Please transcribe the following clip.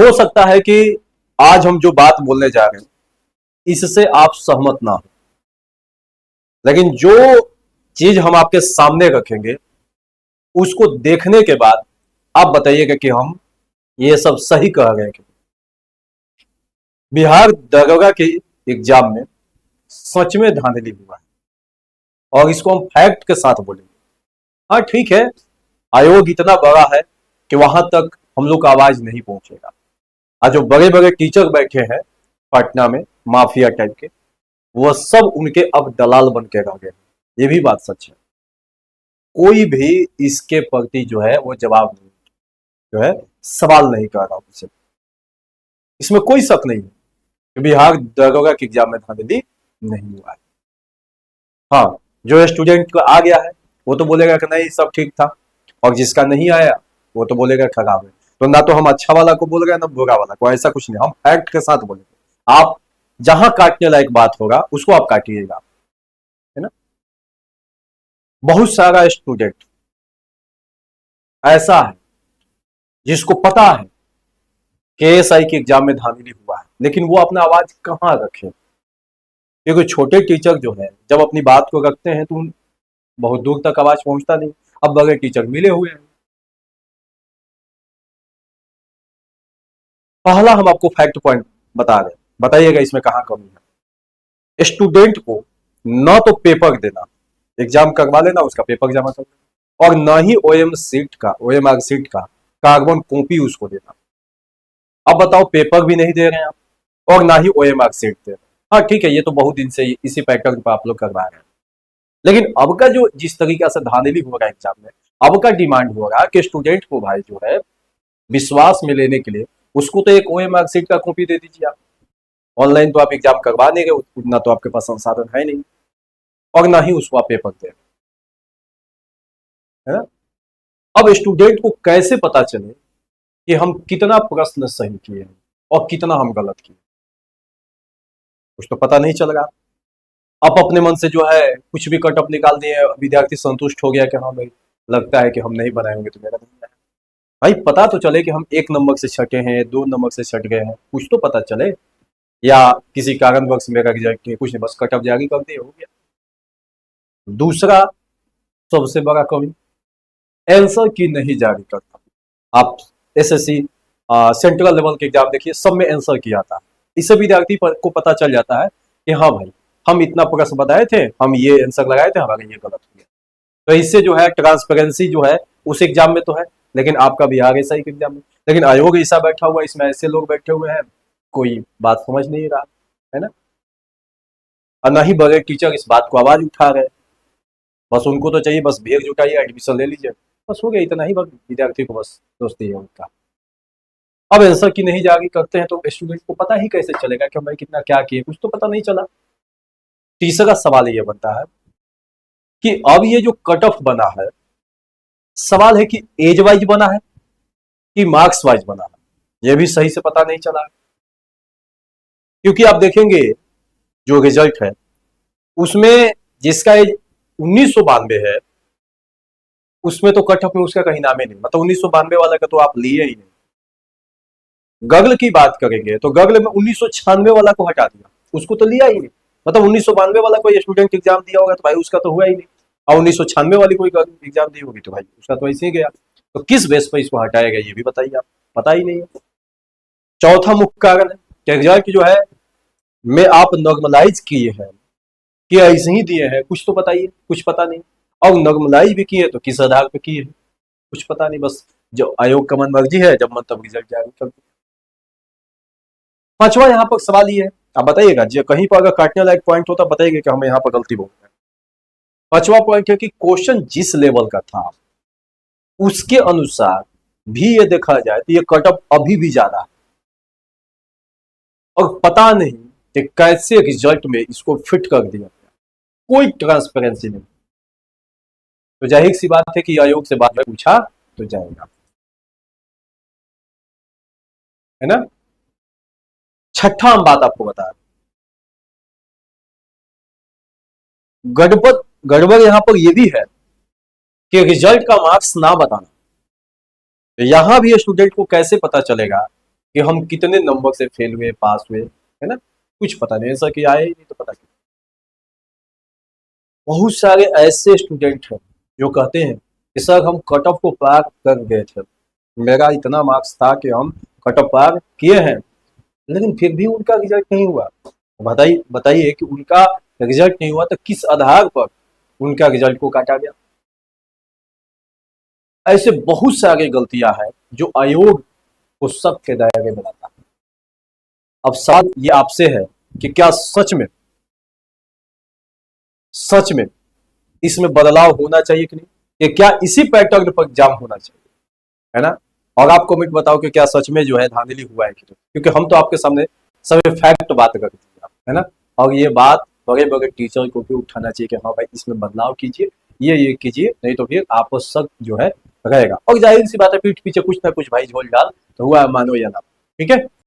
हो सकता है कि आज हम जो बात बोलने जा रहे हैं इससे आप सहमत ना हो, लेकिन जो चीज हम आपके सामने रखेंगे उसको देखने के बाद आप बताइएगा कि हम ये सब सही कह रहे हैं। बिहार दरोगा के एग्जाम में सच में धांधली हुआ है और इसको हम फैक्ट के साथ बोलेंगे। हाँ ठीक है, आयोग इतना बड़ा है कि वहां तक हम लोग का आवाज नहीं पहुंचेगा। आज जो बड़े बड़े टीचर बैठे हैं पटना में माफिया टाइप के, वो सब उनके अब दलाल बन के रह गए। ये भी बात सच है। कोई भी इसके प्रति जो है वो जवाब नहीं, जो है सवाल नहीं कर रहा उनसे। इसमें कोई शक नहीं है कि बिहार दरोगा के एग्जाम में धांधली नहीं हुआ है। हाँ, जो स्टूडेंट को आ गया है वो तो बोलेगा कि नहीं सब ठीक था, और जिसका नहीं आया वो तो बोलेगा खराब है। तो ना तो हम अच्छा वाला को बोल रहे हैं ना बुरा वाला को, ऐसा कुछ नहीं, हम फैक्ट के साथ बोलेंगे। आप जहां काटने लायक बात होगा उसको आप काटिएगा, है ना। बहुत सारा स्टूडेंट ऐसा है जिसको पता है कि एएसआई के एग्जाम में धांधली हुआ है, लेकिन वो अपना आवाज कहां रखे, क्योंकि छोटे टीचर जो है जब अपनी बात को रखते हैं तो बहुत दूर तक आवाज पहुंचता नहीं। अब बड़े टीचर मिले हुए हैं। पहला हम आपको फैक्ट पॉइंट बता रहे हैं, बताइएगा इसमें कहां कमी है। स्टूडेंट को न तो पेपर देना, एग्जाम करवा लेना, उसका पेपर जमा कर देना, और न ही ओएमआर सीट का कार्बन कॉपी उसको देना। अब बताओ, पेपर भी नहीं दे रहे हैं आप और ना ही ओएमआर सीट दे रहे हैं। हाँ ठीक है, ये तो बहुत दिन से इसी पैटर्न पर आप लोग करवा रहे हैं, लेकिन अब का जो जिस तरीके से धांधली हो रहा है एग्जाम में, अब का डिमांड हो रहा है कि स्टूडेंट को भाई जो है विश्वास में लेने के लिए उसको तो एक ओएमआर सीट का कॉपी दे दीजिए आप। ऑनलाइन तो आप एग्जाम करवा नहीं रहे, उतना तो आपके पास संसाधन है नहीं, और ना ही उसको आप पेपर दे, है ना। अब स्टूडेंट को कैसे पता चले कि हम कितना प्रश्न सही किए हैं और कितना हम गलत किए, कुछ तो पता नहीं चल रहा। आप अपने मन से जो है कुछ भी कट ऑफ निकाल दिए, विद्यार्थी संतुष्ट हो गया कि हाँ भाई लगता है कि हम नहीं बनाए होंगे तो मेरा नहीं है। भाई पता तो चले कि हम 1 नंबर से छटे हैं, 2 नंबर से छट गए हैं, कुछ तो पता चले, या किसी कारणवश मेरा रिजल्ट कुछ नहीं, बस कट ऑफ जारी कर दिए हो गया। दूसरा सबसे बड़ा कमी, आंसर की नहीं जारी करता। आप एसएससी सेंट्रल लेवल के एग्जाम देखिए, सब में आंसर की आता है। इससे विद्यार्थी को पता चल जाता है कि हाँ भाई हम इतना प्रश्न बताए थे, हम ये आंसर लगाए थे, हमारा ये गलत हो गया। तो इससे जो है ट्रांसपेरेंसी जो है उस एग्जाम में तो है, लेकिन आपका बिहार एसआई के एग्जाम में, लेकिन आयोग ऐसा बैठा हुआ है, इसमें ऐसे लोग बैठे हुए हैं कोई बात समझ नहीं रहा, है ना। और ना ही बड़े टीचर इस बात को आवाज उठा रहे, बस उनको तो चाहिए बस भीड़ जुटाइए, एडमिशन ले लीजिए, बस हो गया, इतना ही बस विद्यार्थी को बस दोस्ती है उनका। अब आंसर की नहीं जारी करते हैं तो स्टूडेंट को पता ही कैसे चलेगा कि भाई कितना क्या किए, कुछ तो पता नहीं चला। तीसरा सवाल ये बनता है कि अब ये जो कट ऑफ बना है, सवाल है कि एज वाइज बना है कि मार्क्स वाइज बना है, ये भी सही से पता नहीं चला। क्योंकि आप देखेंगे जो रिजल्ट है उसमें जिसका एज 1992 है उसमें तो कट ऑफ में उसका कहीं नाम ही नहीं, मतलब 1992 वाला का तो आप लिए ही नहीं। गगल की बात करेंगे तो गगल में 1996 वाला को हटा दिया, उसको तो लिया ही नहीं। मतलब 1992 वाला कोई स्टूडेंट एग्जाम दिया होगा तो भाई उसका तो हुआ ही नहीं, और 1996 वाली कोई एग्जाम दी होगी तो भाई उसका तो ऐसे ही गया। तो किस बेस पर इसको हटाया गया ये भी बताइए आप, पता ही नहीं है। चौथा मुख्य कारण है कि रिजल्ट जो है में आप नॉर्मलाइज किए हैं कि ऐसे ही दिए हैं, कुछ तो बताइए, कुछ पता नहीं। और नॉर्मलाइज भी किए तो किस आधार पर किए हैं, कुछ पता नहीं, बस जो आयोग का मन मर्जी है जब मन तब रिजल्ट जारी कर दिया। पांचवा यहाँ पर सवाल ये है, आप बताइएगा जो कहीं पर अगर काटने लायक पॉइंट होता बताइएगा कि हमें यहाँ पर गलती बोल रहे हैं। पांचवा पॉइंट है कि क्वेश्चन जिस लेवल का था उसके अनुसार भी ये देखा जाए तो ये कट ऑफ अभी भी ज्यादा है, और पता नहीं कि कैसे रिजल्ट में इसको फिट कर दिया गया, कोई ट्रांसपेरेंसी नहीं। तो जाहिर सी बात है कि आयोग से बात पूछा तो जाएगा, है ना। छठा हम बात आपको बता रहे, गड़बड़ यहां पर यह भी है कि रिजल्ट का मार्क्स ना बताना। तो यहां भी स्टूडेंट को कैसे पता चलेगा कि हम कितने नंबर से फेल हुए, पास हुए, है ना, कुछ पता नहीं, ऐसा कि आए ही नहीं तो पता नहीं। बहुत सारे ऐसे स्टूडेंट हैं जो कहते हैं कि सर हम कट ऑफ को पार कर गए थे, मेरा इतना मार्क्स था कि हम कट ऑफ पार किए हैं, लेकिन फिर भी उनका रिजल्ट नहीं हुआ। बताइए बताइए कि उनका रिजल्ट नहीं हुआ तो किस आधार पर उनका रिजल्ट को काटा गया। ऐसे बहुत सारी गलतियां हैं जो आयोग को सख्त के दायरे में लाता है। अब सवाल ये आपसे है कि क्या सच में इसमें बदलाव होना चाहिए कि नहीं, कि क्या इसी पैटर्न पर एग्जाम होना चाहिए, है ना। और आप कमेंट बताओ कि क्या सच में जो है धांधली हुआ है कि नहीं, क्योंकि हम तो आपके सामने सभी फैक्ट बात करते हैं, है ना। और ये बात बड़े बड़े टीचर को भी उठाना चाहिए कि हाँ भाई इसमें बदलाव कीजिए, ये कीजिए, नहीं तो फिर आपको सब जो है रहेगा। और जाहिर सी बात है पीठ पीछे कुछ ना कुछ भाई झोल डाल तो हुआ मानो या ना, ठीक है।